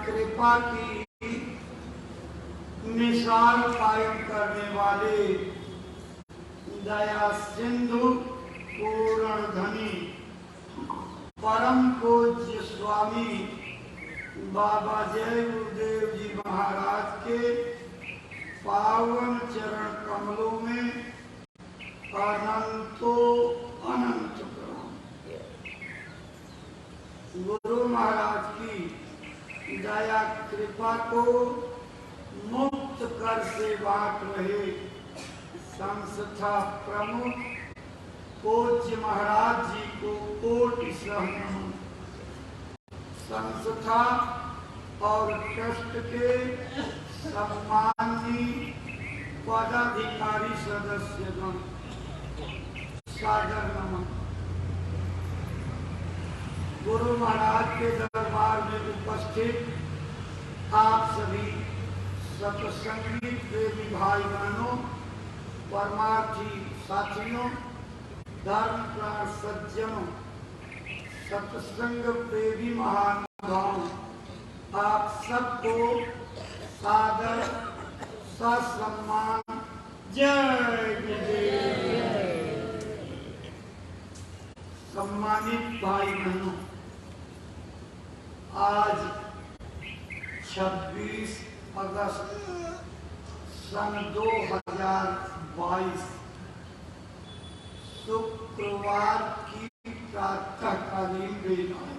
कृपा की मिसाल कायम करने वाले दया सिंधु पूर्ण धनी परम पूज्य स्वामी बाबा जय गुरुदेव जी महाराज के पावन चरण कमलों में अनंतो अनंत प्रणाम। गुरु महाराज की दया कृपा को मुक्त कर से बांट रहे संस्था प्रमुख पूज्य महाराज जी को कोटि नमन। संस्था और ट्रस्ट के सम्माननीय पदाधिकारी सदस्यगण सादर नमन। गुरु महाराज के दरबार में उपस्थित आप सभी सत्संगी प्रेमी भाई बहनों, परमार्थी साथियों, धर्म प्राण सज्जनों, सत्संग प्रेमी महानुभावों, आप सबको सादर ससम्मान जय गुरुदेव। सम्मानित भाई बहनों, आज 26 अगस्त सन 2022 शुक्रवार की प्रातःकालीन वेला है।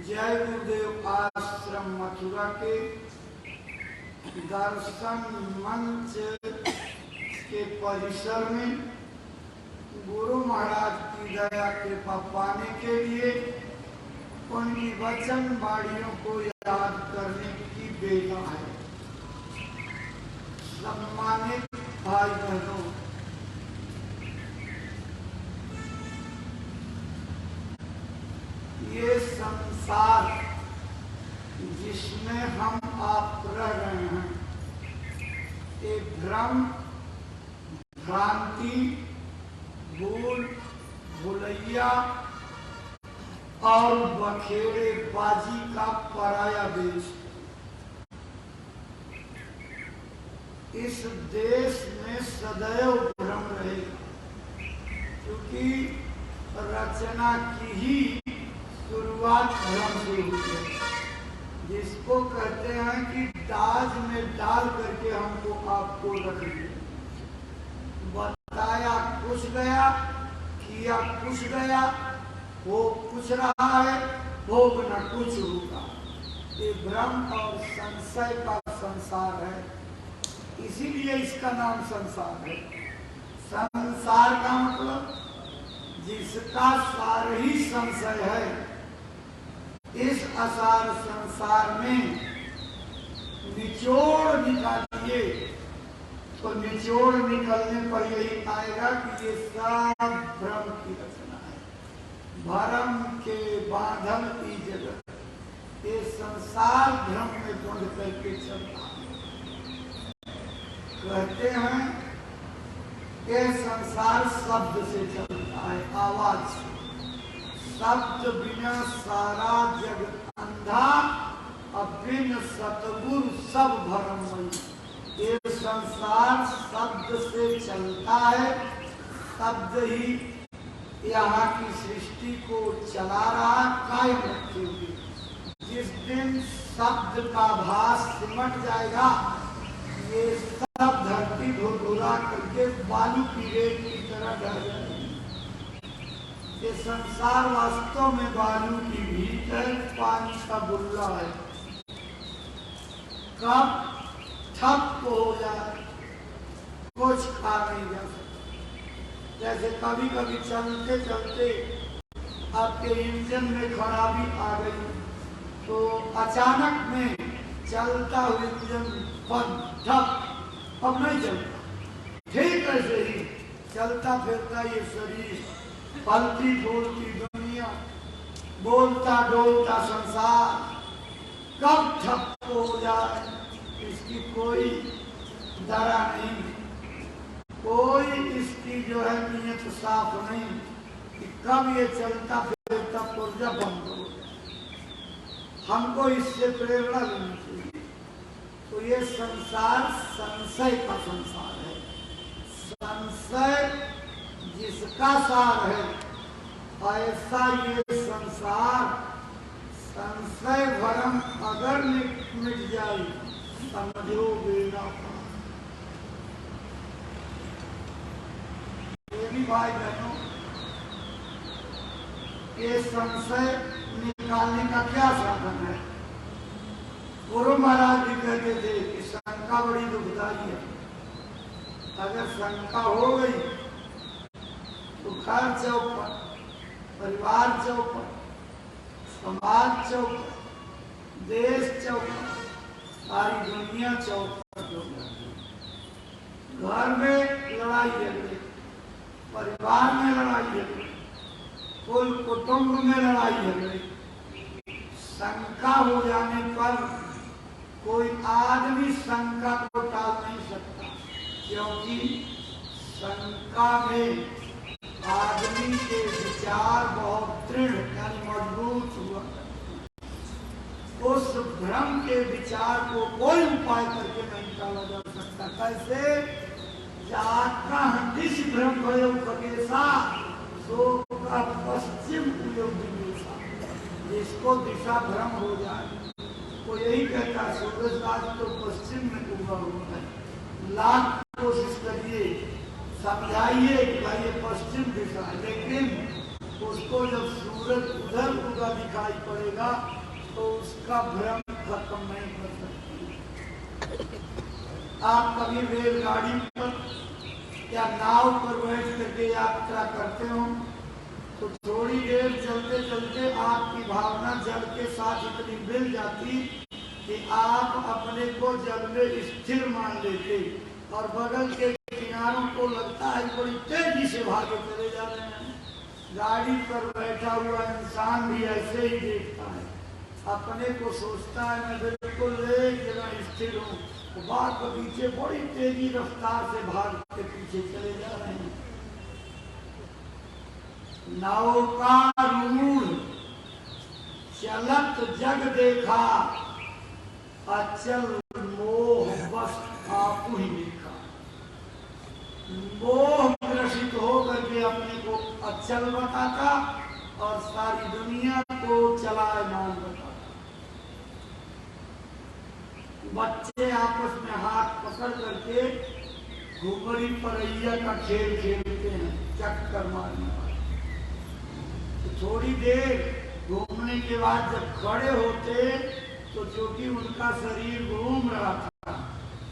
जय गुरुदेव आश्रम मथुरा के दर्शन मंच के परिसर में गुरु महाराज की दया कृपा पाने के लिए उनकी वचन वाणियों को याद करने की बेला है। सम्मानित भाई बहनों, ये संसार जिसमें हम आप रह रहे हैं, एक भ्रम, भ्रांति, भूल भुलैया और बखेड़ेबाजी का पराया देश। इस देश में सदैव भ्रम रहेगा, क्योंकि रचना की ही शुरुआत भ्रम से हुई है। जिसको कहते हैं कि दाज में डाल करके हमको आपको रख दिया, बताया कुछ गया, किया कुछ गया, वो कुछ रहा है, भोगना कुछ होगा। ये भ्रम और संशय का संसार है, इसीलिए इसका नाम संसार है। संसार का मतलब जिसका सार ही संशय है। इस असार संसार में निचोड़ निकालिए तो निचोड़ निकलने पर यही आएगा कि ये सब भ्रम की रचना है। भरम के बांधल की जगह ये संसार भ्रम में बंध करके चलता है। कहते हैं ये संसार शब्द से चलता है, आवाज से। शब्द बिना सारा जग अंधा, अब बिन सतगुरु सब भरमई। ये संसार शब्द से चलता है, शब्द ही यहाँ की सृष्टि को चला रहा, कायम रखे हुए। जिस दिन शब्द का भास सिमट जाएगा, ये सब धरती धुरधुरा करके बालू की रेत की तरह ढह जाएगी। ये संसार वास्तव में बालू की भीतर पानी का बुल्ला है। कब ठप हो जाए, कुछ खा नहीं जा सकता। जैसे कभी कभी चलते चलते आपके इंजन में खराबी आ गई, तो अचानक में चलता हुआ इंजन बंद, ठप, अब नहीं चलता। ठीक ऐसे ही चलता फिरता ये शरीर, फलती फूलती दुनिया, बोलता डोलता संसार कब ठप हो जाए, इसकी कोई दरा नहीं, कोई इसकी जो है नीयत साफ नहीं कि कब ये चलता फिरता पुर्जा बंद हो। हमको इससे प्रेरणा लेनी चाहिए। तो ये संसार संशय का संसार है। संशय जिसका सार है, ऐसा ये संसार संशय भरम अगर मिट जाए, समझो बेड़ा पार। देवी भाई बहनों, ये संशय निकालने का क्या साधन है? गुरु महाराज जी कहते थे कि शंका बड़ी दुखदाई है। अगर शंका हो गई तो घर चौपट, परिवार चौपट, समाज चौपट, देश चौपट, सारी दुनिया चौपट हो जाती। घर में लड़ाई झगड़े, परिवार में लड़ाई झगड़े, कुल कुटुंब में लड़ाई झगड़े। शंका हो जाने पर कोई आदमी शंका को टाल नहीं सकता, क्योंकि शंका में आदमी के विचार बहुत दृढ़ यानी मजबूत हुआ। उस भ्रम के विचार को कोई उपाय करके नहीं टाला जा सकता। कैसे? जाता दिश भ्रम भयो खगेशा, सो का पश्चिम उयोग दिशा। जिसको दिशा भ्रम हो जाए, वो यही कहता है सूरज आज तो पश्चिम में उगा हुआ है। लाख कोशिश करिए, समझाइए कि भाई ये पश्चिम दिशा है, लेकिन उसको जब सूरज उधर उगा दिखाई पड़ेगा तो उसका भ्रम खत्म नहीं कर सकती। आप कभी रेलगाड़ी पर या नाव पर बैठ करके यात्रा करते हो तो थोड़ी देर चलते चलते आपकी भावना जल के साथ इतनी मिल जाती कि आप अपने को जल में स्थिर मान लेते और बगल के किनारों को लगता है बड़ी तेजी से भागे चले जा रहे हैं। गाड़ी पर बैठा हुआ इंसान भी ऐसे ही देखता है, अपने को सोचता है मैं बिल्कुल एक जगह स्थिर हूँ, बाहर बगीचे बड़ी तेजी रफ्तार से भाग के पीछे चले जा रहे हैं। नौकारूढ़ चलत जग देखा, अचल मोह बस आपू ही देखा। मोह ग्रसित होकर के अपने को अचल बताता और सारी दुनिया को चलायमान बताता। बच्चे आपस में हाथ पकड़ करके घुमरी परैया का खेल खेलते हैं, चक्कर मारने वाले। तो थोड़ी देर घूमने के बाद जब खड़े होते तो क्योंकि उनका शरीर घूम रहा था,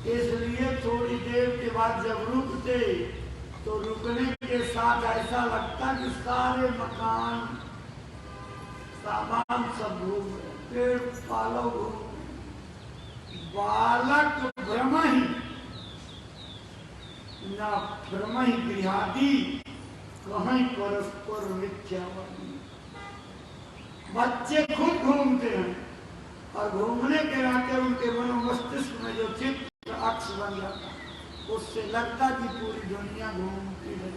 इसलिए थोड़ी देर के बाद जब रुकते तो रुकने के साथ ऐसा लगता कि सारे मकान सामान सब घूम रहे, पेड़ पालो घूम। बालक भ्रम ही न भ्रम ही गृहादि, कहीं परस्पर मिथ्यावादी। बच्चे खुद घूमते हैं और घूमने के नाते उनके मनोमस्तिष्क में जो चित्र अक्ष बन जाता है, उससे लगता कि पूरी दुनिया घूमती है।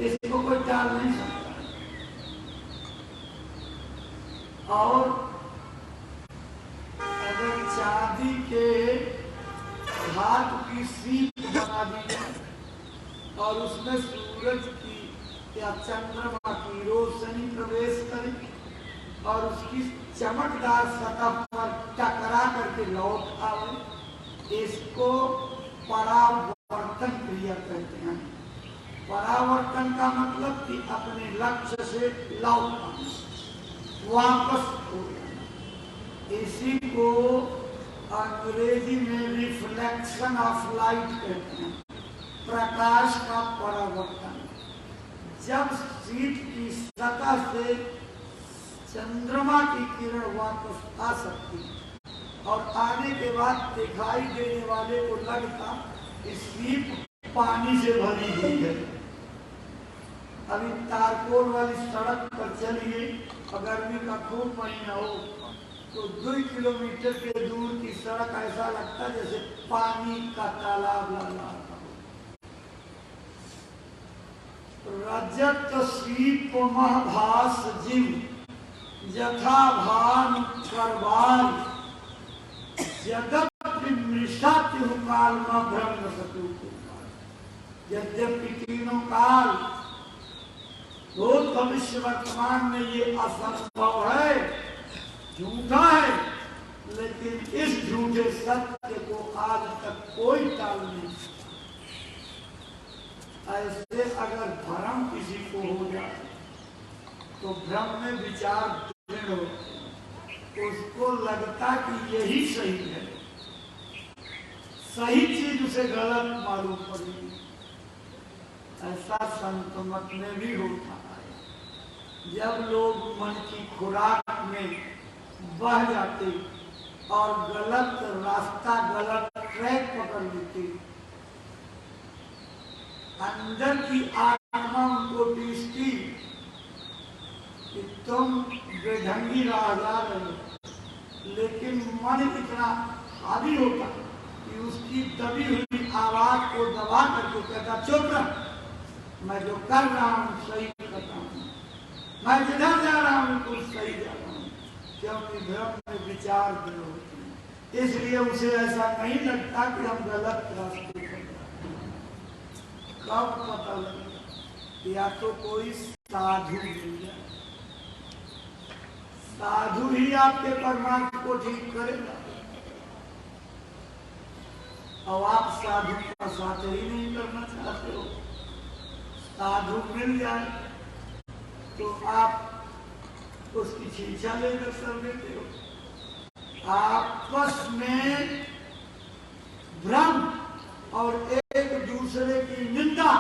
इसको कोई टाल नहीं सकता। और अगर चांदी के हाथ की सीप बना दी जाए और उसमें सूरज की या चंद्रमा की रोशनी प्रवेश करे और उसकी चमकदार सतह पर टकरा करके लौट आए, इसको परावर्तन क्रिया कहते हैं। परावर्तन का मतलब कि अपने लक्ष्य से लौट आना, वापस हो जाना। इसी को अंग्रेजी में रिफ्लेक्शन ऑफ लाइट कहते हैं, प्रकाश का परावर्तन। जब शीट की सतह से चंद्रमा की किरण वापस आ सकती और आने के बाद दिखाई देने वाले को लगता कि शीट पानी से भरी हुई है। अभी तारकोल वाली सड़क पर चलिए, गर्मी का खूब महीना हो तो 2 किलोमीटर के दूर की सड़क ऐसा लगता जैसे पानी का तालाब लगा था। रजत शीतमः भास जीव यथा भानु करवार यद्यपि मृषाति काल में ब्रह्म सतु यद्यपि तीनों काल भूत भविष्य वर्तमान में ये असंभव है, झूठा है, लेकिन इस झूठे सत्य को आज तक कोई टाल नहीं। ऐसे अगर भ्रम किसी को हो जाए तो भ्रम में विचार दृढ़ हो, उसको लगता कि यही सही है, सही चीज उसे गलत मालूम पड़ेगी। ऐसा संत मत में भी होता है। जब लोग मन की खुराक में बह जाते और गलत रास्ता, गलत ट्रैक पकड़ लेते, अंदर की आत्मा उनको पीसती कि तुम बेढंगी राह जा रहे हो, लेकिन मन इतना हावी होता कि उसकी दबी हुई आवाज को दबा करके कहता चुप रह, मैं जो कर रहा हूँ सही करता हूँ, मैं जिधर जा रहा हूँ तो सही जा रहा हूँ, क्योंकि भ्रम में विचार दृढ़ होते हैं। इसलिए उसे ऐसा नहीं लगता कि हम गलत रास्ते पर जा रहे हैं। कब पता लगेगा? या तो कोई साधु मिल जाए, साधु ही आपके परमात्मा को ठीक करेगा। अब आप साधु का साथ ही नहीं करना चाहते हो, साधु मिल जाए तो आप उसकी शिक्षा लेकर कर लेते हो। आपस में भ्रम और एक दूसरे की निंदा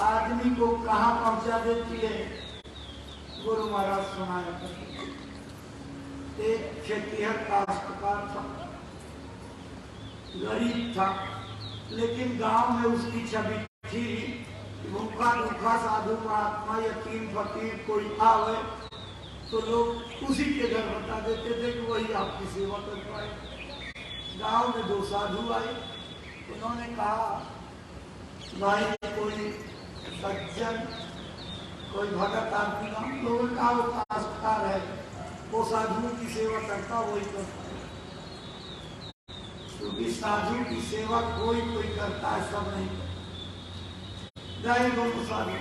आदमी को कहाँ पहुंचा देती है? गुरु महाराज सुनाया करते। एक खेतिहर काश्तकार था, गरीब था, लेकिन गांव में उसकी छवि थी। भूखा भूखा साधु महात्मा यतीम फकीर कोई आवे तो लोग उसी के घर बता देते थे कि वही आपकी सेवा कर पाए। गांव में दो साधु आए, उन्होंने कहा भाई कोई सज्जन, कोई भगत आदमी, हम लोगों का वो काश्तकार है, वो साधुओं की सेवा करता, वही करता है। क्योंकि साधु की सेवा कोई कोई करता है, सब नहीं करता। गए दोनों साधु,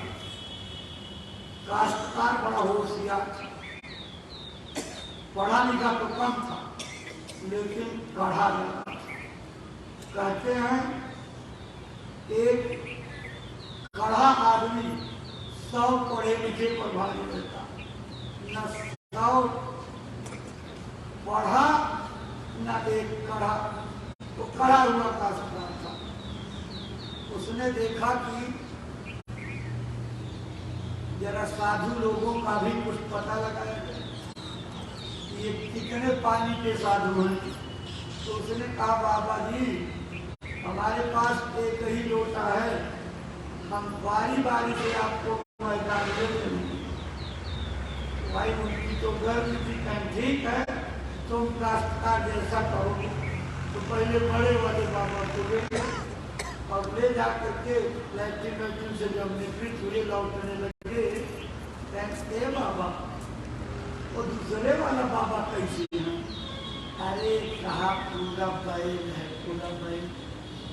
काश्तकार बड़ा होशियार था, पढ़ा लिखा तो कम था, लेकिन पढ़ा लिखा। कहते हैं एक कढ़ा आदमी 100 पढ़े लिखे पर भारी रहता, न 100 पढ़ा न एक कढ़ा, तो कढ़ा हुआ काश्तकार था। उसने देखा कि जरा साधु लोगों का भी कुछ पता लगाया जाए, ये कितने पानी के साधु हैं। तो उसने कहा बाबा जी हमारे पास एक ही लोटा है, हम बारी बारी से आपको मैदान दे देंगे। भाई उनकी तो गर्म थी, ठीक है तुम काश्तकार जैसा करोगे। तो पहले बड़े वाले बाबा को ले और ले जा करके लैट्रिन से जब निवृत्त हुए लौटने लगे, ए बाबा वो दूसरे वाला बाबा कैसे है? अरे कहा पूरा बैल है, पूरा बैल,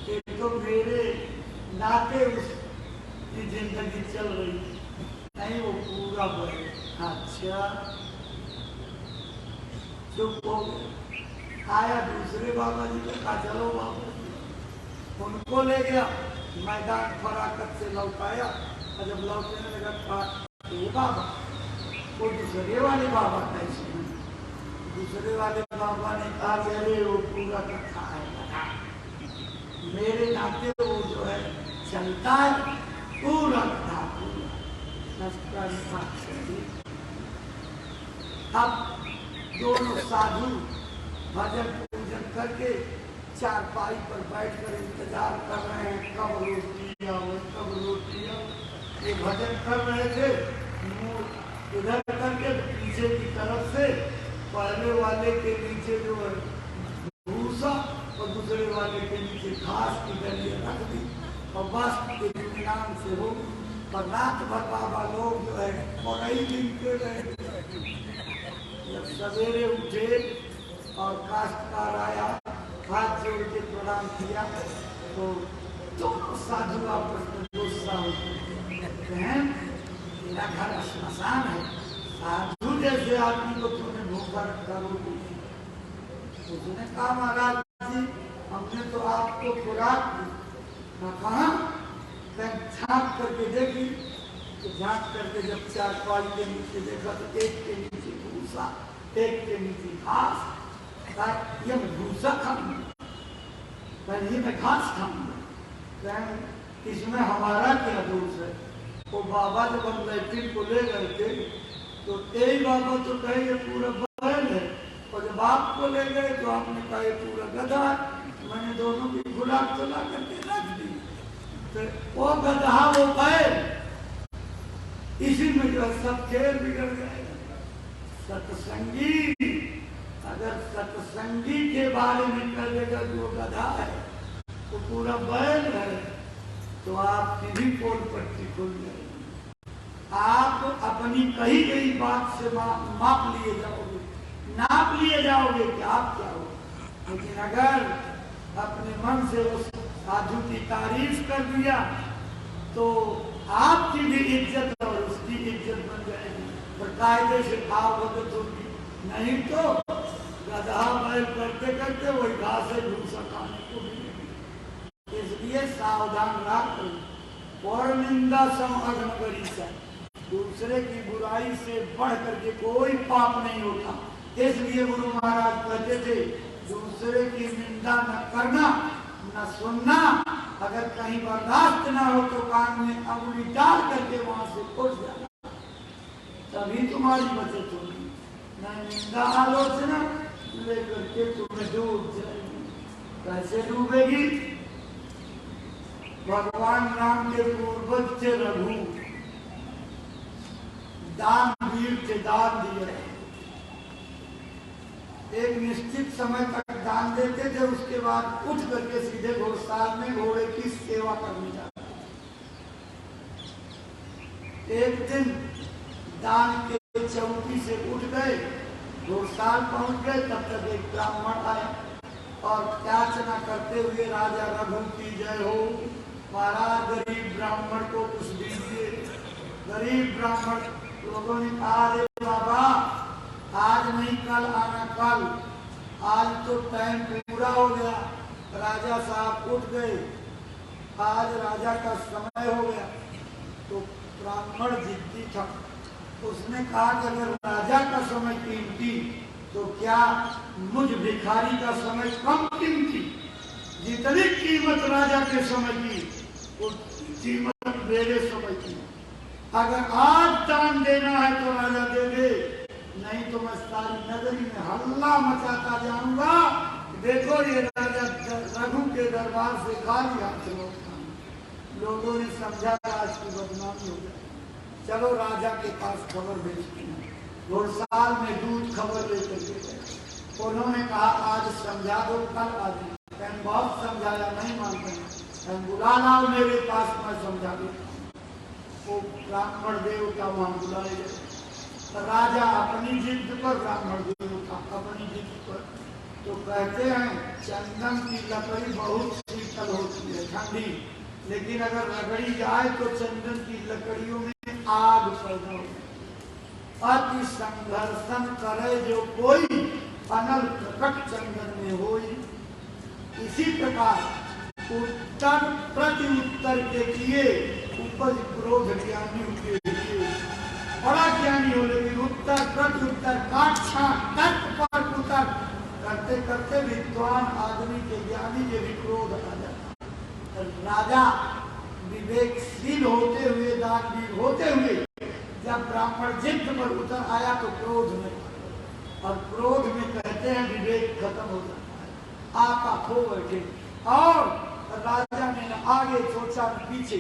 एक तो मेरे नाते उसकी जिंदगी चल रही है, नहीं वो पूरा बैल। अच्छा चुप हो गया। आया दूसरे बाबा जी को कहा चलो बाबा, उनको ले गया, मैदान फराकत से लौटाया, और जब लौटने लगा तो बाबा, वो दूसरे वाले बाबा कैसे हैं? दूसरे वाले बाबा ने कहा कि अरे वो पूरा कथा है, मेरे नाते वो जो है चलता है पूरा कथा, पूरा। अब दोनों साधु भजन पूजन करके चारपाई पर बैठकर इंतजार कर रहे हैं कब रोटी आओ, कब रोटी आओ। ये भजन कर रहे थे, इधर करके पीछे की तरफ से पहले वाले के नीचे जो है भूसा और दूसरे वाले के नीचे घास की डलियां रख दी और बस इत्मीनान से हो। पर रात भर बाबा लोग जो है पढ़ाई लिखते रहे। जब सवेरे उठे और काश्तकार आया, हाथ जोड़ के प्रणाम किया, तो दोनों साधु आपस में गुस्सा होते हैं, तेरा घर श्मशान है, साधु जैसे आदमी को तूने भूखा रखा रोटी। उसने कहा महाराज जी, हमने तो आपको खुराक दी। मैं कहा झाँक करके देखी, तो झाँक करके जब चारपाई के नीचे देखा तो एक के नीचे भूसा, एक के नीचे घास। ये मैं भूसा खाऊंगा, ये मैं घास खाऊंगा, इसमें हमारा क्या दोष है? वो बाबा जब हम लैट्रिन को ले गए थे तो यही बाबा तो कहे ये पूरा बैल है, और जब आपको ले गए तो आपने कहा ये पूरा गधा है। मैंने दोनों की खुराक तो ला करके रख दी, तो वो गधा वो बैल, इसी में जो सब खेल बिगड़ जाएगा। सत्संगी अगर सत्संगी के बारे में कह देगा जो गधा है तो पूरा बैल है, तो आपकी भी पोल पट्टी खुल जाएगी। आप अपनी कही गई बात से माप लिए जाओगे, नाप लिए जाओगे कि आप क्या हो। लेकिन अगर अपने मन से उस साधु की तारीफ कर दिया तो आपकी भी इज्जत और उसकी इज्जत बन जाएगी, और कायदे से भाव भगत होगी। नहीं तो गधा बैल करते करते वही घास से भूसा खाने को मिलेगी। इसलिए सावधान रहो। और निंदा सम अग्नगरी से, दूसरे की बुराई से बढ़ करके कोई पाप नहीं होता। इसलिए गुरु महाराज कहते थे दूसरे की निंदा न करना न सुनना, अगर कहीं बर्दाश्त ना हो तो कान में अंगुली डाल करके वहां से उठ जाना, तभी तुम्हारी बचत होगी। न निंदा आलोचना लेकर के तुम्हें डूब जाएगी। कैसे डूबेगी? भगवान राम के पूर्वज थे रघु, दान वीर थे, दान दिए, एक निश्चित समय तक दान देते थे, उसके बाद उठ करके सीधे घोड़साल में घोड़े की सेवा करने जाते। एक दिन दान के चौकी से उठ गए, घोड़साल पहुंच गए, तब तक एक ब्राह्मण आया और याचना करते हुए, राजा रघु की जय हो, महाराज गरीब ब्राह्मण को कुछ दीजिए। गरीब ब्राह्मण लोगों ने कहा, अरे बाबा आज नहीं कल आना, कल, आज तो टाइम पूरा हो गया, राजा साहब उठ गए, आज राजा का समय हो गया। तो ब्राह्मण जिद्दी था, उसने कहा कि अगर राजा का समय कीमती तो क्या मुझ भिखारी का समय कम कीमती? जितनी कीमत राजा के समय की वो कीमत मेरे समय की। अगर आज दान देना है तो राजा दे दे, नहीं तो मैं सारी नगरी में हल्ला मचाता जाऊंगा, देखो ये राजा रघु के दरबार से खाली हाथ लौटा। लोगों ने समझा आज की बदनामी हो गई, चलो राजा के पास खबर भेजते हैं। घोड़साल में दूध खबर लेकर के गए। उन्होंने कहा आज समझा दो, कल आ जाए। बहुत समझाया, नहीं मानते, बुला लाओ मेरे पास, मैं समझा देता हूँ। वो ब्राह्मण देवता वहां बुलाए गए। राजा अपनी जिद पर, ब्राह्मण देवता अपनी जिद पर। तो कहते हैं चंदन की लकड़ी बहुत शीतल होती है, ठंडी, लेकिन अगर रगड़ी जाए तो चंदन की लकड़ियों में आग पैदा हो। अति संघर्षण करे जो कोई, अनल प्रकट चंदन में होई। इसी प्रकार उत्तर प्रति उत्तर के किए उपज क्रोध ज्ञानी के लिए। बड़ा ज्ञानी हो, लेकिन उत्तर प्रति उत्तर काक्षा तर्क पर उत्तर करते करते विद्वान आदमी के ज्ञानी के भी क्रोध आ जाता। राजा विवेकशील होते हुए, दानवीर होते हुए, जब ब्राह्मण जिद पर उतर आया तो क्रोध में, और क्रोध में कहते हैं विवेक खत्म हो जाता है, आपा खो बैठे। और राजा ने न आगे सोचा न पीछे,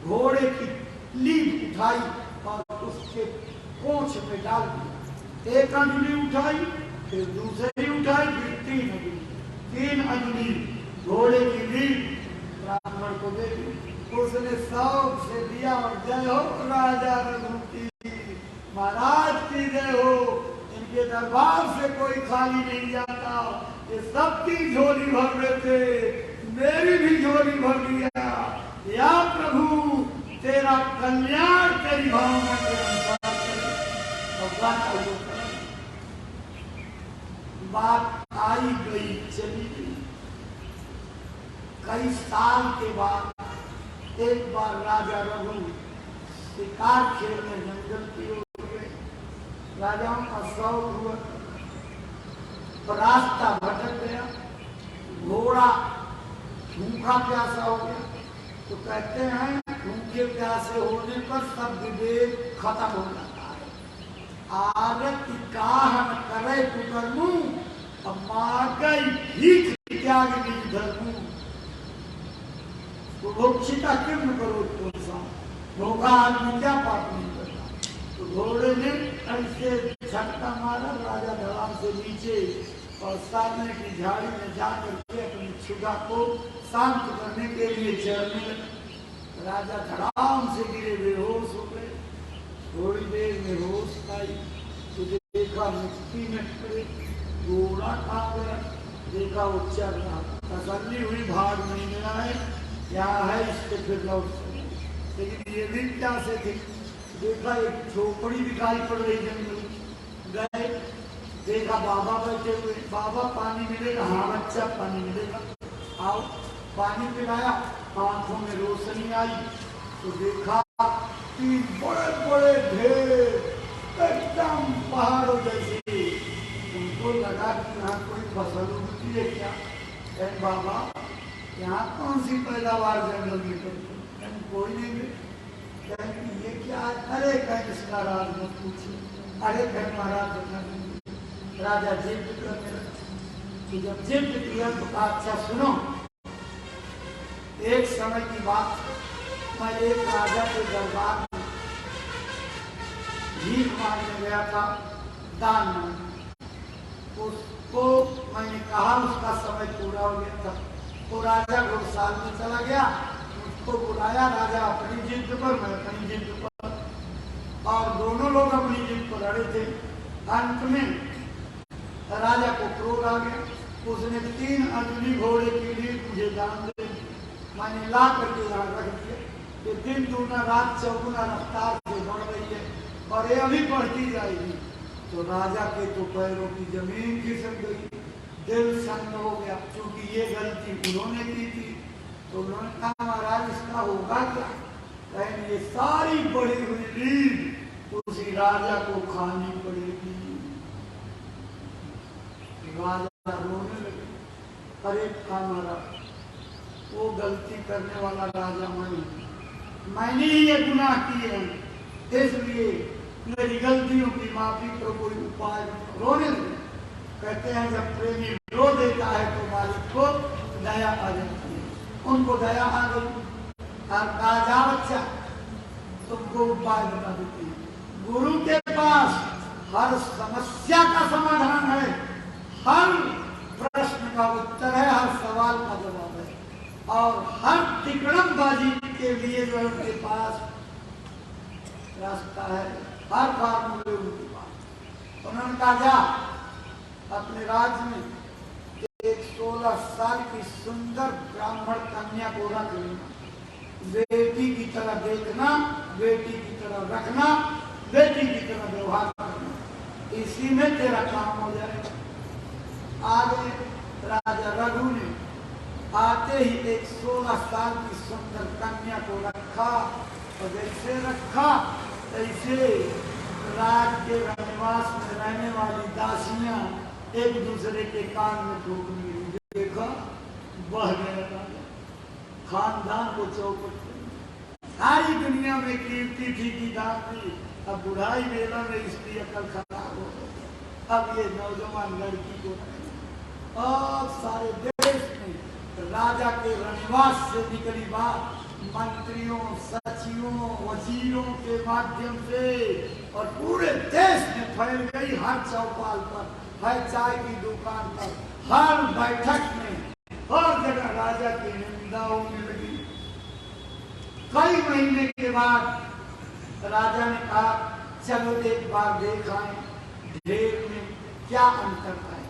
घोड़े की लीड उठाई और उसके पूंछ में डाल दिया। एक अंजलि उठाई, फिर दूसरी उठाई, फिर तीन अंजलि घोड़े की लीड ब्राह्मण को दे दी। उसने शौक से दिया और जय हो राजा रघु की, महाराज की जय हो। इनके दरबार से कोई खाली नहीं जाता, ये सबकी झोली भर देते, मेरी भी झोली भर दिया। या प्रभु तेरा कल्याण तेरी भावना के अनुसार करे। बात आई गई चली गई। कई साल के बाद एक बार राजा रघु शिकार खेलने जंगल की ओर गए। राजाओं का शौक हुआ, रास्ता भटक गया, घोड़ा भूखा प्यासा हो गया। तो कहते हैं भूखे प्यासे होने पर सब विवेक खत्म हो जाता है। आरत काहन करे कुकर्मू, मागई भीख त्याग निज धर्मू। बुभुक्षिता किम करो तुम सा, भूखा आदमी क्या पाप नहीं करता। तो घोड़े ने ऐसे झटका मारा, राजा धड़ाम से नीचे और सामने की झाड़ी में जाकर के अपनी क्षुधा को शांत करने के लिए चढ़ने लगे। राजा धड़ाम से गिरे, बेहोश हो गए। थोड़ी देर में होश आई तो देखा मिट्टी में पड़े, घोड़ा खा गया। देखा वो चल रहा, तसल्ली हुई, भाग नहीं मिला है, क्या है इसके फिर लौट सकते। लेकिन ये भी क्या से थी, देखा एक झोपड़ी दिखाई पड़ रही जंगल, गए देखा बाबा बैठे हुए। बाबा पानी मिलेगा? हाँ बच्चा पानी मिलेगा, आओ। पानी पिलाया, आंखों में रोशनी आई तो देखा तीन बड़े बड़े ढेर एकदम पहाड़ों जैसे। उनको लगा कि यहाँ कोई फसल उगती है क्या? कहें बाबा यहाँ कौन सी पैदावार जंगल में करते? कोई नहीं मिले। कहें कि ये क्या है? अरे कहें इसका राज मत पूछिए। अरे कहें महाराज बता देंगे। राजा जिद करने लगा। कि जब जिद किया तो अच्छा सुनो, एक समय की बात, मैं एक राजा के दरबार में भीख मांगने गया था, दान मांगने। उसको मैंने कहा उसका समय पूरा हो गया था। तो राजा घुड़साल में चला गया, उसको बुलाया। राजा अपनी जिद पर, मैं अपनी जिद पर, और दोनों लोग अपनी जिद पर अड़े थे। अंत में राजा को क्रोध आ गया। उसने 3 अंजलि घोड़े के लिए मुझे दान दे, मैंने ला करके यहाँ रख दिया। ये दिन दूना रात चौगुना रफ्तार से बढ़ रही है और ये अभी बढ़ती जाएगी। तो राजा के तो पैरों की जमीन खिसक गई, दिल सन्न हो गया, क्योंकि ये गलती उन्होंने की थी। तो उन्होंने कहा महाराज इसका होगा क्या? कहें ये सारी बढ़ी हुई रीढ़ उसी राजा को खानी पड़ेगी। राजा रोने लगे, अरे हमारा वो गलती करने वाला राजा मैंने ही ये गुनाह किए हैं, इसलिए मेरी गलतियों की माफी पर कोई उपाय। रोने लगे। कहते हैं जब प्रेमी रो देता है तो मालिक को दया आ जाती है। उनको दया आ गई और कहा जा बच्चा तुमको उपाय बता देती है। गुरु के पास हर समस्या का समाधान है, हर प्रश्न का उत्तर है, हर सवाल का जवाब है, और हर तिकड़मबाजी के लिए जो उनके पास रास्ता है, हर फार्मूले उनके पास। उन्होंने कहा जा अपने राज्य में एक 16 साल की सुंदर ब्राह्मण कन्या को रख लेना, बेटी की तरह देखना, बेटी की तरह रखना, बेटी की तरह व्यवहार करना, इसी में तेरा काम हो जाएगा। आगे राजा रघु ने आते ही एक 16 साल की सुंदर कन्या को रखा, और जैसे रखा तैसे राज के रनिवास में रहने वाली दासियां एक दूसरे के कान में ठोकने लगी। देखा बह गया, खानदान को चौपट कर। सारी दुनिया में कीर्ति थी कि दान दी, अब बुढ़ाई बेला में इसकी अकल खराब हो गई। अब ये नौजवान लड़की को और सारे देश में राजा के रनिवास से निकली बात मंत्रियों, सचिवों, वजीरों के माध्यम से और पूरे देश में फैल गई। हर चौपाल पर, हर चाय की दुकान पर, हर बैठक में, हर जगह राजा की निंदा होने लगी। कई महीने के बाद राजा ने कहा चलो एक बार देख आए ढेर में क्या अंतर है।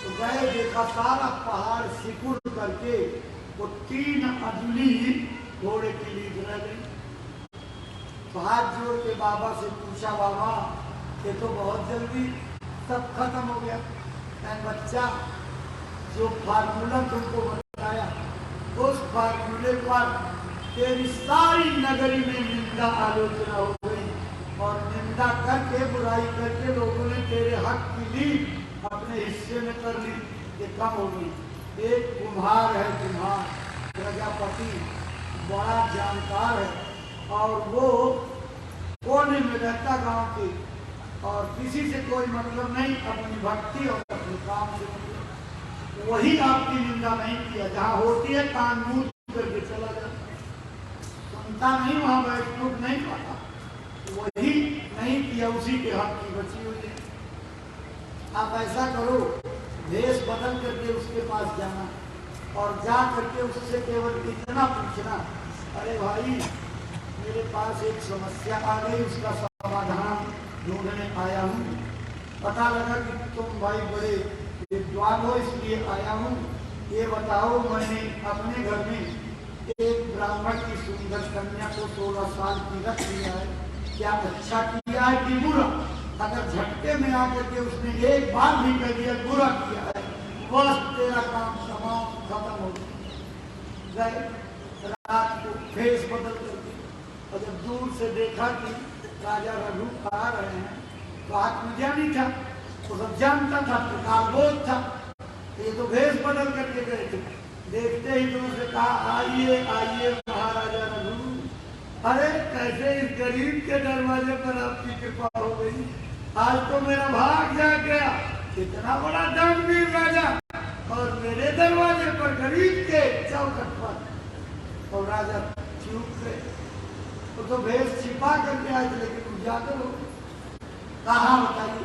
तो गए, देखा सारा पहाड़ सिकुड़ करके वो 3 अंजलि घोड़े की लीद रह गई। तो हाथ जोड़ के बाबा से पूछा, बाबा ये तो बहुत जल्दी सब खत्म हो गया। बच्चा जो फार्मूला तुमको बताया उस फार्मूले पर तेरी सारी नगरी में निंदा आलोचना हो गई और निंदा करके बुराई करके लोगों ने तेरे हक की लीद अपने हिस्से में कर ली, ये कम हो गई। एक कुम्हार है, कुम्हार प्रजापति बड़ा जानकार है और वो कोने में रहता गांव के और किसी से कोई मतलब नहीं, अपनी भक्ति और अपने काम से मतलब। वही आपकी निंदा नहीं किया, जहाँ होती है कान मूंद करके चला जाता, सुनता नहीं, वहां बैठ नहीं पाता, वही नहीं किया, उसी के हाथ की बची हुई है। आप ऐसा करो, भेष बदल करके उसके पास जाना और जा करके उससे केवल इतना पूछना, अरे भाई मेरे पास एक समस्या आ गई, उसका समाधान ढूंढने आया हूँ। पता लगा कि तुम भाई बड़े विद्वान हो इसलिए आया हूँ। ये बताओ, मैंने अपने घर में एक ब्राह्मण की सुंदर कन्या को 16 साल की रख लिया है, क्या अच्छा किया है कि बुरा? अगर झटके में आकर के उसने एक बार भी कह दिया बुरा किया है, बस तेरा काम तमाम खत्म हो गए। रात को भेष बदल करके और जब दूर से देखा कि राजा रघु आ रहे हैं तो आत्मज्ञानी था, वो सब जानता था, प्रकाशबोध था, ये तो भेष बदल करके गए थे। देखते ही दूर से कहा, आइए आइए महाराजा रघु, अरे कैसे इस गरीब के दरवाजे पर आपकी कृपा हो गई, आज तो मेरा भाग जाग गया। इतना बड़ा दानवीर राजा और मेरे दरवाजे पर गरीब के चौखट पर। और राजा चूक गए, तो भेष छिपा करके आए थे लेकिन उजागर हो कहा। बताइए,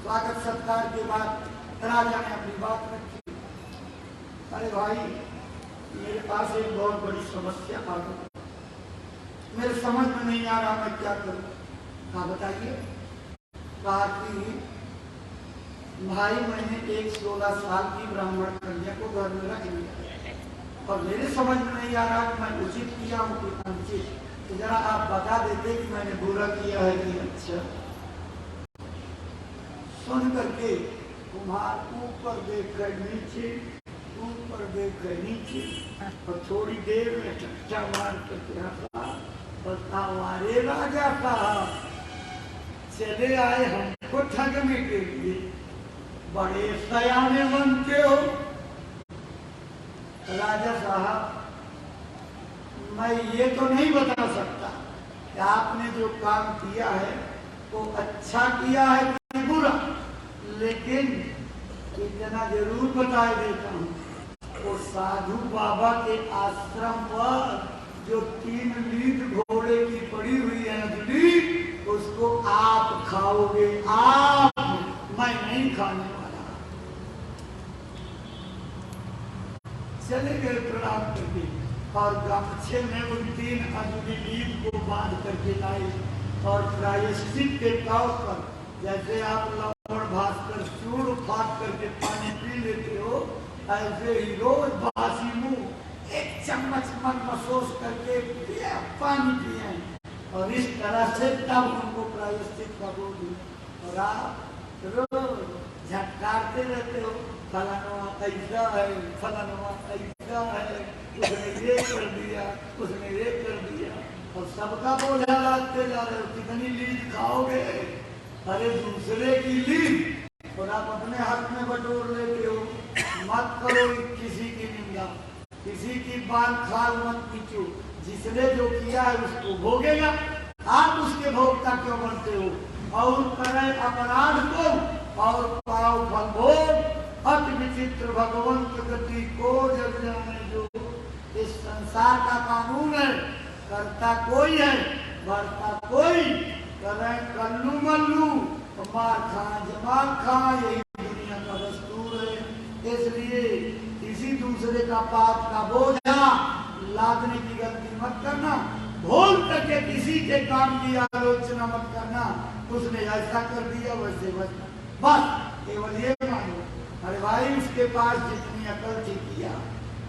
स्वागत सत्कार के बाद राजा ने अपनी बात रखी, अरे भाई मेरे पास एक बहुत बड़ी समस्या आ गई, मेरे समझ में नहीं आ रहा मैं क्या करूं। कहा बताइए। कहा कि भाई मैंने एक 16 साल की ब्राह्मण कन्या को घर में रख लिया और मेरे समझ में नहीं आ रहा कि मैं उचित किया हूँ कि अनुचित, तो जरा आप बता देते कि मैंने बुरा किया है कि अच्छा। सुन करके कुम्हार ऊपर देख कर नीचे, ऊपर देख कर नीचे और थोड़ी देर में चक्चा मार करके हंसा, बतावारे राजा साहब चले आए हमको ठगने के लिए, बड़े सयाने बनते हो। राजा साहब मैं ये तो नहीं बता सकता कि आपने जो काम किया है वो अच्छा किया है कि बुरा, लेकिन इतना जरूर बता देता हूँ, वो साधु बाबा के आश्रम पर जो 3 लीद घोड़े की पड़ी हुई है अंजलि, उसको आप खाओगे, आप, मैं नहीं खाने वाला। चले गए प्रणाम करके और गमछे में उन 3 अंजलि लीद को बांध करके लाए और प्रायश्चित के तौर पर जैसे आप लवण भास्कर चूड़ फाट करके पानी पी लेते हो, ऐसे ही रोज बासी मुंह 1 चम्मच मन महसूस करके पिया, पानी पिए और इस तरह से तब उनको प्रायश्चित का बोल। और आप रोज झटकारते रहते हो, फलाना ऐसा है, फलाना ऐसा है, उसने ये कर दिया, उसने ये कर दिया, और सबका बोझा लादते जा रहे हो। कितनी लीद खाओगे? अरे दूसरे की लीद और आप अपने हाथ में बटोर लेते हो। मत करो किसी की निंदा, किसी की बाल खाल मत पीछो, जिसने जो किया है उसको भोगेगा, आप उसके भोगता क्यों बनते हो? और करे अपराध को और पाओ फल भोग, अति विचित्र भगवंत गति को जग जाने जो। इस संसार का कानून है, करता कोई है, बढ़ता कोई, करे कल्लू मल्लू, मार खाए जमाल खाए, यही दुनिया का दस्तूर है। इसलिए किसी दूसरे का पाप का बोझा लादने की गलती मत करना। भूल करके किसी के काम की आलोचना मत करना, उसने ऐसा कर दिया वैसे बचना, बस केवल ये मानो। अरे भाई उसके पास जितनी अकल थी किया,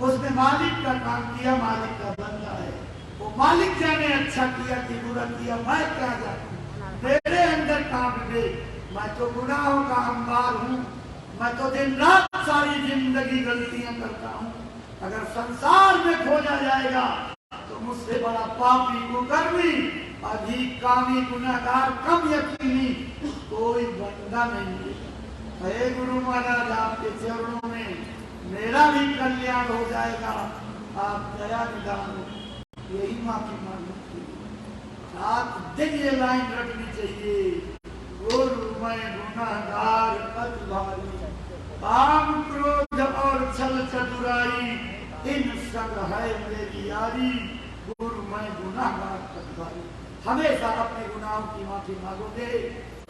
उसने मालिक का काम किया, मालिक का बंदा है, वो मालिक जाने अच्छा किया कि बुरा किया, मैं क्या जानूं, मेरे अंदर काम दे, मैं तो गुनाहों का अंबार हूँ, मैं तो दिन रात सारी जिंदगी गलतियां करता हूँ। अगर संसार में खोजा जाएगा तो मुझसे बड़ा पापी कुकर्मी अधिक कामी गुनाहगार कम यकीनी कोई बंदा नहीं मिलेगा। हे गुरु महाराज आपके चरणों में मेरा भी कल्याण हो जाएगा, आप दया निदान यही माफी मांगती। आप दिन ये लाइन रखनी चाहिए, गुरु मैं गुनाहगार अति भारी, काम क्रोध और छल चतुराई इन संग है मेरी यारी, गुरु मैं गुनाहगार अति भारी। हमेशा अपने गुनाहों की माफी मांगोगे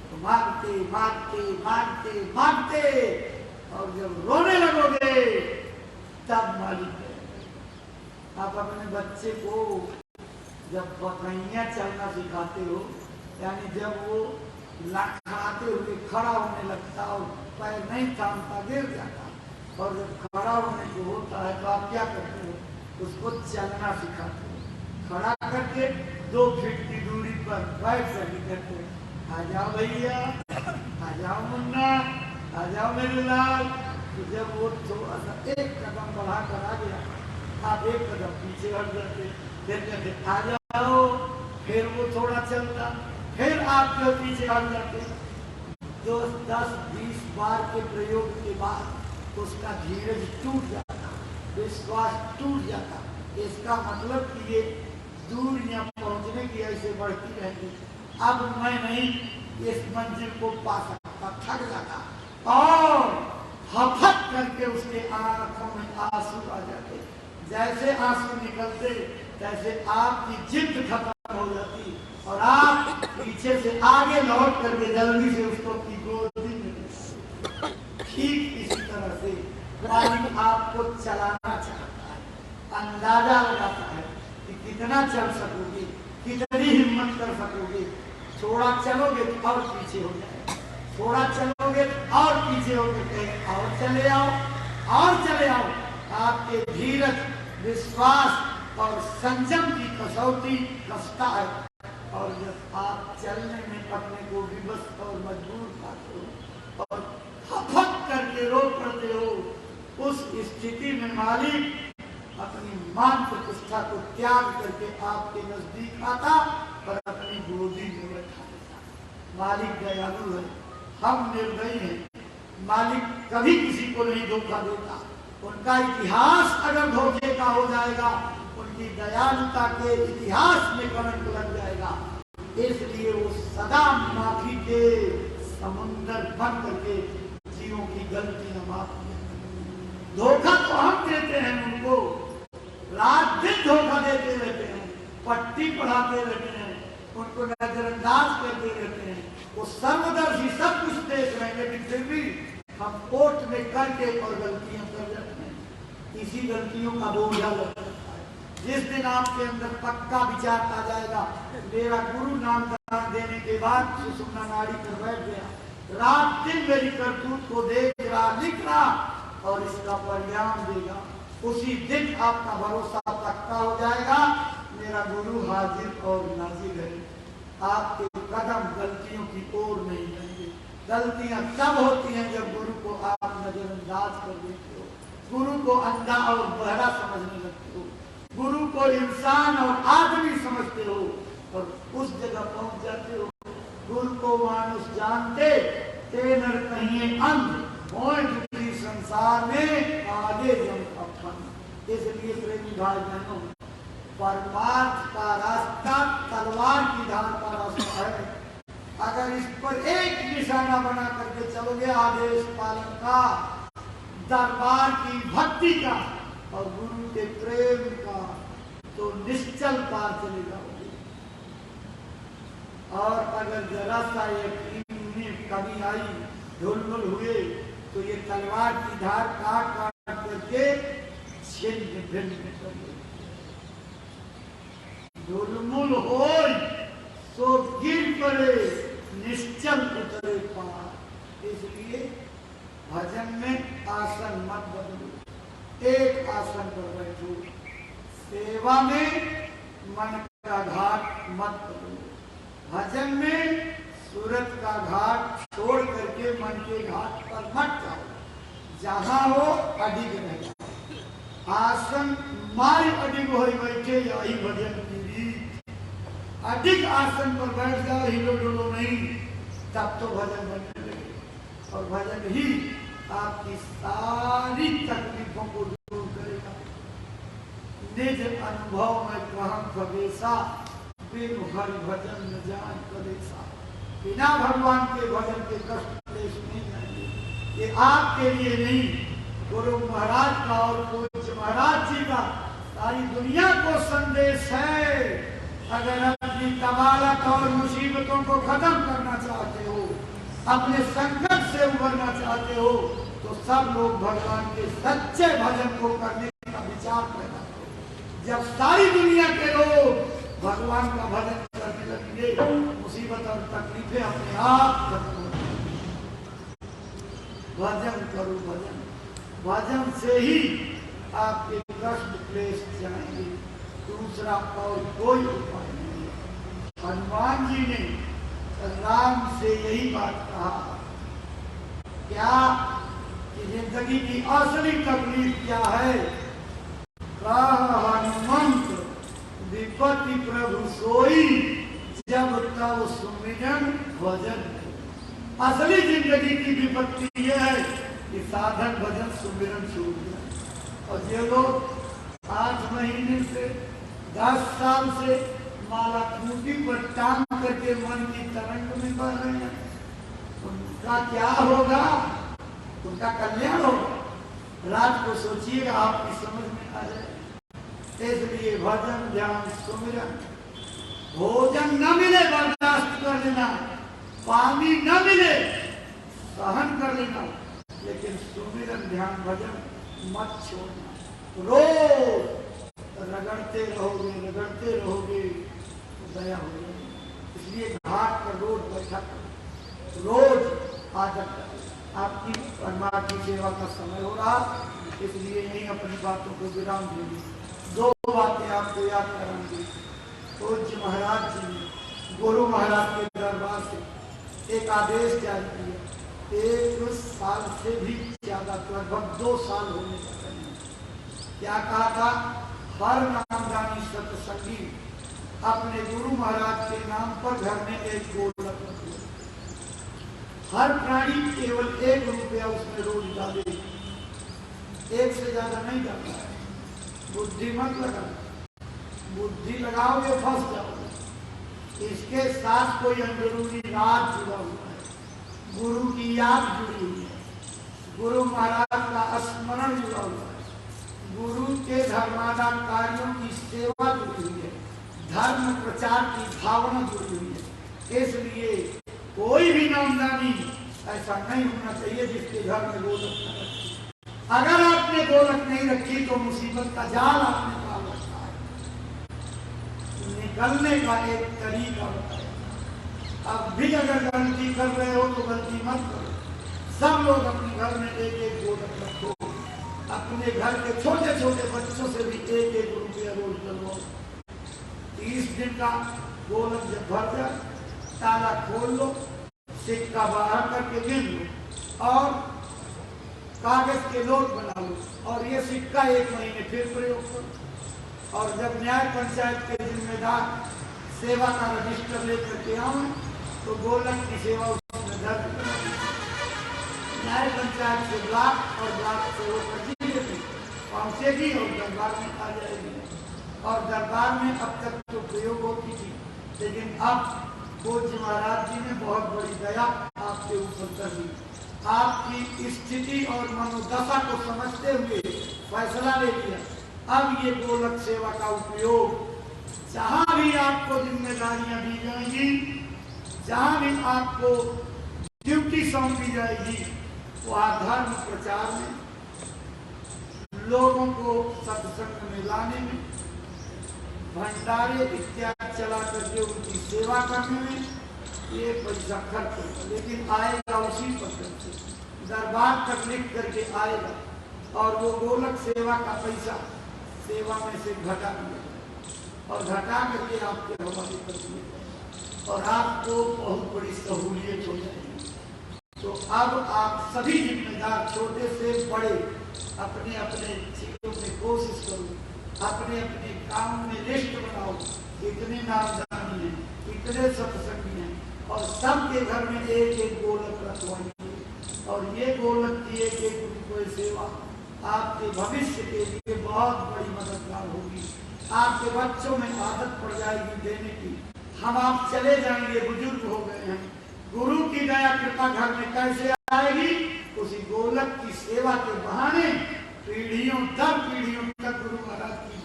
तो मांगते मांगते मांगते मांगते और जब रोने लगोगे तब मालिक है। आप अपने बच्चे को जब पतैया चलना सिखाते हो, यानी जब वो लड़खड़ाते हुए खड़ा होने लगता और पैर नहीं थामता गिर जाता, और जब खड़ा होने को होता है तो आप क्या करते हो, उसको चलना सिखाते हो। खड़ा करके 2 फीट की दूरी पर बैठ कर कहते हो, आ जाओ भैया, आ जाओ मुन्ना, आ जाओ मेरे लाल। तो जब वो थोड़ा सा एक कदम बढ़ा कर आ गया, आप एक कदम पीछे हट जाते, फिर कहते आ जाओ, फिर वो थोड़ा चलता, फिर आप जो पीछे हट जाते। 10-20 बार के प्रयोग के बाद उसका धीरज टूट जाता, विश्वास टूट जाता। इसका मतलब कि ये दूरियां पहुंचने की ऐसे बढ़ती रहेंगी, अब मैं नहीं इस मंजिल को पा सकता, थक जाता और हफक करके उसके आंखों में आंसू आ जाते। जैसे आंसू निकलते तैसे आपकी जिद खत्म हो जाती और आप पीछे से आगे लौट करके जल्दी से उसको अपनी गोदी में लेते। ठीक इसी तरह से मालिक आपको चलाना चाहता है, अंदाजा लगाता है कि कितना चल सकोगे, कितनी हिम्मत कर सकोगे। थोड़ा चलोगे तो और पीछे हो जाए, थोड़ा चलोगे तो और पीछे हो गए, और चले आओ और चले आओ। आपके धीरज, विश्वास और संयम की कसौटी कसता है, और जब आप चलने में अपने को विवश और मजबूर पाते हो और हफक करके रो पड़ते हो, उस स्थिति में मालिक अपनी मान प्रतिष्ठा को त्याग करके आपके नजदीक आता और अपनी गोदी में बैठा लेता। मालिक दयालु है, हम निर्दयी हैं। मालिक कभी किसी को नहीं धोखा देता। उनका इतिहास अगर धोखे का हो जाएगा, उनकी दयालुता के इतिहास में कलंक लग जाएगा। इसलिए वो सदा माफी के समुंदर बन करके जीवों की गलतियां माफ किया। धोखा तो हम देते हैं उनको, रात दिन धोखा देते रहते हैं, पट्टी पढ़ाते रहते हैं, उनको नजरअंदाज करते रहते हैं। वो सर्वदर्शी सब कुछ देख रहे हैं, लेकिन फिर भी हम कोर्ट में करके और गलतियां कर जाते हैं। इसी गलतियों का बोझा लगता है। जिस दिन आपके अंदर पक्का विचार आ जाएगा, मेरा गुरु नाम दान देने के बाद सुषुम्ना नाड़ी पर बैठ गया, रात दिन मेरी करतूत को देख रहा, लिख रहा और इसका परिणाम देगा, उसी दिन आपका भरोसा पक्का हो जाएगा। मेरा गुरु हाजिर और नाजिर है। आपके कदम गलतियों की ओर नहीं जाएंगे। गलतियां तब होती हैं जब गुरु को आप नजरअंदाज कर देते हो, गुरु को अंधा और बहरा समझने लगते हो, गुरु को इंसान और आदमी समझते हो और उस जगह पहुंच जाते हो। गुरु को मानुष जानते ते नर कहिए अंध, संसार में आगे जम अपन। इसलिए प्रेमी भाई बहनों, परमार्थ का रास्ता तलवार की धार का रास्ता है। अगर इस पर एक निशाना बना करके चलोगे आदेश पालन का, दरबार की भक्ति का और गुरु के प्रेम का, तो निश्चल पार चले जाओगे। और अगर जरा सा यकीन में कमी आई, ढुलमुल हुए, तो ये तलवार की धार काट काट करके छिन्न भिन्न कर देगी। अनुकूल होय सो गिर पड़े निश्चल उतरे पार। इसलिए भजन में आसन मत बदलो, एक आसन पर बैठो। सेवा में मन का घाट मत बदलो, भजन में सूरत का घाट छोड़ करके मन के घाट पर मत जाओ। जहां हो अडिग रह जाओ। आसन मारी अडिग हो बैठे यही भजन की रीत। अधिक आसन पर बैठ जाओ, हिलो डुलो नहीं, तब तो भजन बनने लगे। और भजन ही आपकी सारी तकलीफों को दूर करेगा। निज अनुभव में कहम भवेसा, बिनु हरि भजन न जान कलेसा। बिना भगवान के भजन के कष्ट क्लेश नहीं जाएंगे। ये आपके लिए नहीं, गुरु महाराज का और पूज्य महाराज जी का सारी दुनिया को संदेश है। अगर अपनी तबालत और मुसीबतों को खत्म करना चाहते हो, अपने संकट से उबरना चाहते हो, तो सब लोग भगवान के सच्चे भजन को करने का विचार पैदा करो। जब सारी दुनिया के लोग भगवान का भजन करने लगेंगे, मुसीबत और तकलीफें अपने आप खत्म हो जाएंगी। भजन करो, भजन, भजन से ही आपके कष्ट क्लेश जाएंगे। दूसरा और कोई उपाय नहीं है। हनुमान जी ने राम से यही बात कहा, क्या कि जिंदगी की असली तकलीफ क्या है। हनुमंत विपत्ति प्रभु सोई, जब तब सुमिरन भजन। असली जिंदगी की विपत्ति यह है कि साधन भजन सुमिरन छूट जाए। और ये लोग 8 महीने से 10 साल से माला खूंटी पर टांग करके मन की तरंग में बह रहे हैं, उनका क्या होगा? उनका कल्याण होगा। रात को सोचिएगा, आपकी समझ में आ जाए। इसलिए भजन ध्यान सुमिरन, भोजन न मिले बर्दाश्त कर लेना, पानी न मिले सहन कर लेना, लेकिन सुमिरन ध्यान भजन मत छोड़ना। रोज रगड़ते रहोगे तो दया हो जाएगी। इसलिए घाट पर रोज बैठा करो, रोज आदत करो। आपकी परमात्मा की सेवा का समय हो रहा, इसलिए यही अपनी बातों को विराम देंगे। 2 बातें आपको याद कराएंगे। पूज्य महाराज जी ने गुरु महाराज के दरबार से एक आदेश जारी किया। 1 साल से भी ज्यादा, लगभग 2 साल होने का समय। क्या कहा था? हर नामदानी सत्संगी अपने गुरु महाराज के नाम पर घर में एक गोलक रखे। हर प्राणी केवल 1 रुपया उसमें रोज डाले, 1 से ज्यादा नहीं डालना है। बुद्धि मत लगाओ, बुद्धि लगाओगे फंस जाओगे। इसके साथ कोई अंदरूनी राज जुड़ा हुआ है, गुरु की याद जुड़ी हुई है, गुरु महाराज का स्मरण जुड़ा हुआ है, गुरु के धर्मादान कार्यों की सेवा जुड़ी हुई है, धर्म प्रचार की भावना जुड़ी हुई है। इसलिए कोई भी नामदानी ऐसा नहीं होना चाहिए जिसके घर में गोलक न रखे। अगर आपने गोलक नहीं रखी तो मुसीबत का जाल आपने डाल रखा है। निकलने का एक तरीका बताया। अब भी अगर गलती कर रहे हो तो गलती मत करो। सब लोग अपने घर में 1-1 गोलक रखो। अपने घर के छोटे छोटे बच्चों से भी 1-1 रुपया रोज डलवाओ। 30 दिन का गोलक जब भर जाए, ताला खोल लो, सिक्का बाहर करके गिन लो और कागज के नोट बना लो, और ये सिक्का 1 महीने फिर प्रयोग करो। और जब न्याय पंचायत के जिम्मेदार सेवा का रजिस्टर लेकर के आओ तो गोलक की सेवा उसमें दर्ज करो। न्याय पंचायत से ब्लॉक और ब्लॉक से वो जिले में पहुंचेगी और दरबार में आ जाएगी। और दरबार में अब तक तो प्रयोग होती थी, लेकिन अब पूज्य महाराज जी ने बहुत बड़ी दया आपके ऊपर कर दी। आपकी स्थिति और मनोदशा को समझते हुए फैसला ले लिया। अब ये गोलक सेवा का उपयोग जहां भी आपको जिम्मेदारियां दी जाएंगी, जहां भी आपको ड्यूटी सौंपी जाएगी, वह धर्म प्रचार में, लोगों को सत्संग में लाने में, भंडारे इत्यादि चला करके उनकी सेवा करने में ये पैसा खर्च होगा, लेकिन आएगा उसी पद्धति से, दरबार तक लिख करके आएगा और वो गोलक सेवा का पैसा सेवा में से घटा दिया और घटा करके आपके हवाले कर दिए और आपको बहुत बड़ी सहूलियत हो जाएगी। तो अब आप सभी जिम्मेदार छोटे से बड़े अपने अपने चीजों में कोशिश करो, अपने अपने काम में लिस्ट बनाओ, इतने नामदानी हैं, इतने सत्संगी हैं और सबके घर में एक एक गोलक रखवाइए और ये गोलक की एक एक रुपये सेवा आपके भविष्य के लिए बहुत बड़ी मददगार होगी। आपके बच्चों में आदत पड़ जाएगी देने की। हम आप चले जाएंगे, बुजुर्ग हो गए हैं, गुरु की दया कृपा घर में कैसे आएगी? उसी गोलक की सेवा के बहाने पीढ़ियों दर पीढ़ियों तक गुरु महाराज की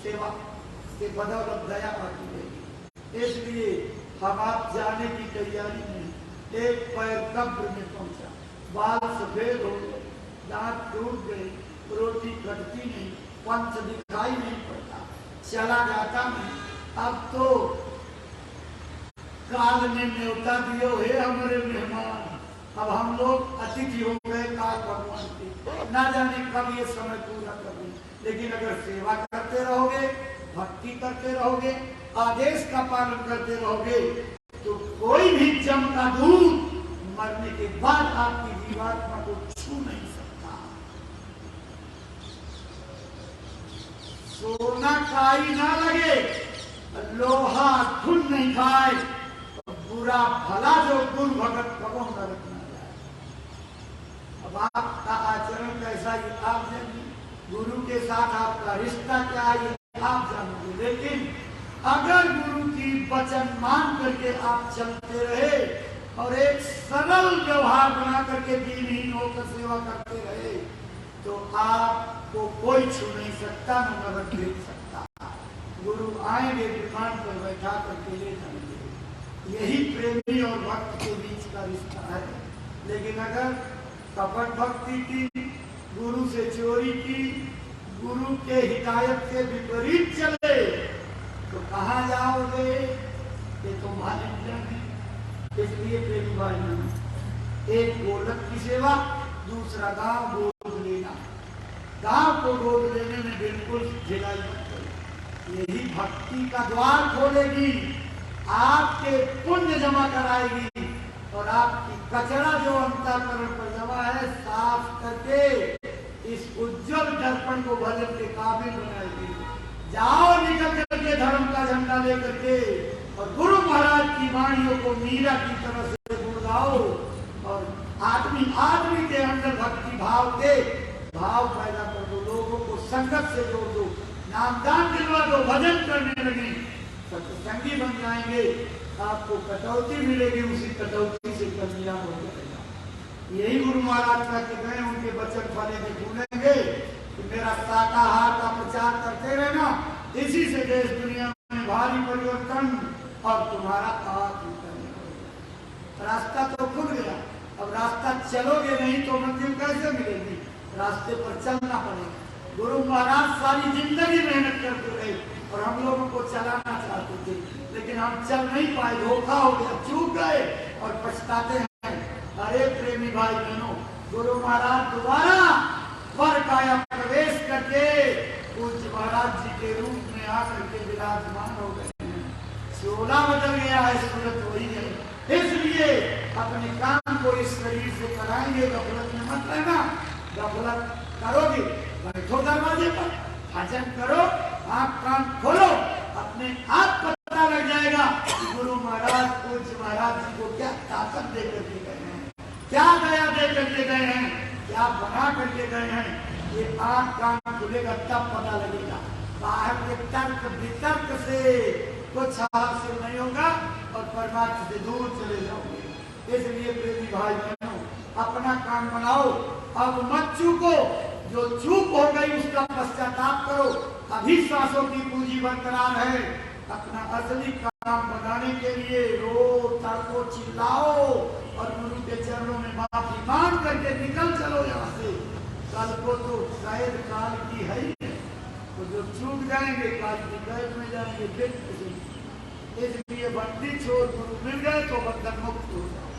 सेवा के बदौलत दया आती रहेगी। इसलिए हम आप जाने की तैयारी में, एक पैर कब्र में पहुंचा, बाल सफेद हो गए, दांत टूट गए, रोटी कटती नहीं, पंच दिखाई नहीं पड़ता, चला जाता नहीं। अब तो काल ने न्योता दियो हे हमारे मेहमान, अब हम लोग अतिथि हो गए काल भगवान के, ना जाने कब ये समय पूरा कर लें। लेकिन अगर सेवा करते रहोगे, भक्ति करते रहोगे, आदेश का पालन करते रहोगे, तो कोई भी जम का दूत मरने के बाद आपकी जीवात्मा को छू नहीं सकता। सोना काई ना लगे, लोहा धुन नहीं खाए, बुरा भला जो गुरु भगत कबो न रखना जाए। अब आपका आचरण कैसा ये आप जानिए, गुरु के साथ आपका रिश्ता क्या है आप जानोगे। लेकिन अगर गुरु की वचन मान करके आप चलते रहे और एक सरल व्यवहार बना करके दीनहीन होकर सेवा करते रहे, तो आपको कोई छू नहीं सकता, न मदद दे सकता। गुरु आएंगे विमान पर बैठा करके ले जाएंगे। यही प्रेमी और भक्त के बीच का रिश्ता है। लेकिन अगर कपट भक्ति की, गुरु से चोरी की, गुरु के हिदायत के विपरीत चले, तो कहाँ जाओगे? ये तो मालिक जाने। इसलिए प्रेमी भाई, एक गोलक की सेवा, दूसरा गांव गोद लेना। गांव को गोद लेने में बिल्कुल ढिलाई मत करो, यही भक्ति का द्वार खोलेगी, आपके पुण्य जमा कराएगी और आपकी कचरा जो अंतःकरण पर जमा है साफ करके इस उज्जवल दर्पण को भजन के काबिल बनाएगी। जाओ निकल करके धर्म का झंडा लेकर के और गुरु महाराज की वाणियों को मीरा की तरह से गुणगाओ और आदमी आदमी के अंदर भक्ति भाव के भाव पैदा कर दो, लोगों को संगत से जोड़ दो, नामदान दिलवा दो, भजन करने लगे, सत्संगी बन जाएंगे, आपको कटौती मिलेगी, उसी कटौती से कल्याण हो जाएगा। यही गुरु महाराज कहते गए, उनके वचन फले में भूलेंगे कि मेरा शाकाहार का प्रचार करते रहना, इसी से देश दुनिया में भारी परिवर्तन और तुम्हारा रास्ता तो खुल गया। अब रास्ता चलोगे नहीं तो मंजिल कैसे मिलेगी? रास्ते पर चलना पड़ेगा। गुरु महाराज सारी जिंदगी मेहनत करते रहे और हम लोगों को चलाना चाहते थे, लेकिन हम चल नहीं पाए, धोखा हो गया, चूक गए और पछताते हैं। अरे प्रेमी भाई बहनों, गुरु महाराज दोबारा पर काया प्रवेश करके पूज्य महाराज जी के रूप में आकर के विराजमान हो गए हैं। चोला बदल गया है, सूरत हो ही गई। इसलिए अपने काम को इस शरीर से कराएंगे, गफलत में मत रहना। गफलत करोगे, बैठो दरवाजे पर, भजन करो, आँख कान खोलो, अपने आप पता लग जाएगा कि गुरु महाराज पूज्य महाराज जी को क्या ताकत दे करके गए हैं, क्या दया दे करके गए हैं, क्या बना करके गए हैं। ये आँख कान खुलेगा तब पता लगेगा। बाहर के तर्क वितर्क से कुछ हासिल नहीं होगा और परमात्मा से दूर चले जाओगे। इसलिए प्रेमी भाई बहनों, अपना काम बनाओ, अब मत चूको, जो चूक हो गई उसका पश्चाताप करो। अभी सांसों की पूंजी बरकरार है। अपना असली काम बनाने के लिए रो तड़को चिल्लाओ और गुरु के चरणों में माफी मांग करके निकल चलो यहाँ से। कल को तो शायद काल की है ही, तो जो चूक जाएंगे, काल की कैद में जाएंगे, फिर इसलिए बंदी छोड़ गुरु मिल गए तो बंधन मुक्त हो जाओ।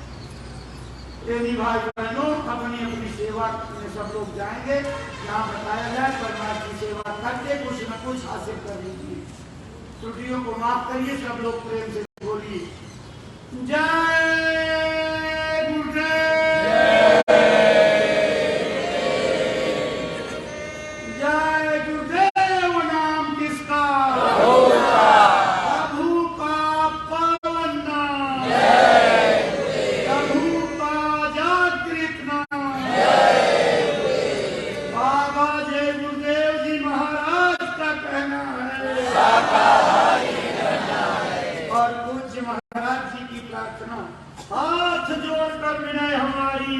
यदि भाई बहनों अपनी अपनी सेवा में सब लोग जाएंगे, यहाँ बताया जाए परमात्मा की सेवा करके कुछ न कुछ हासिल कर लीजिए। त्रुटियों को माफ करिए, सब लोग प्रेम से बोलिए जय गुरुदेव, जय गुरुदेव। नाम किसका? प्रभु का पावन नाम, प्रभु का जागृत नाम। बाबा जय गुरुदेव जी महाराज का कहना है और पूज्य महाराज जी की प्रार्थना, हाथ जोड़कर विनय हमारी।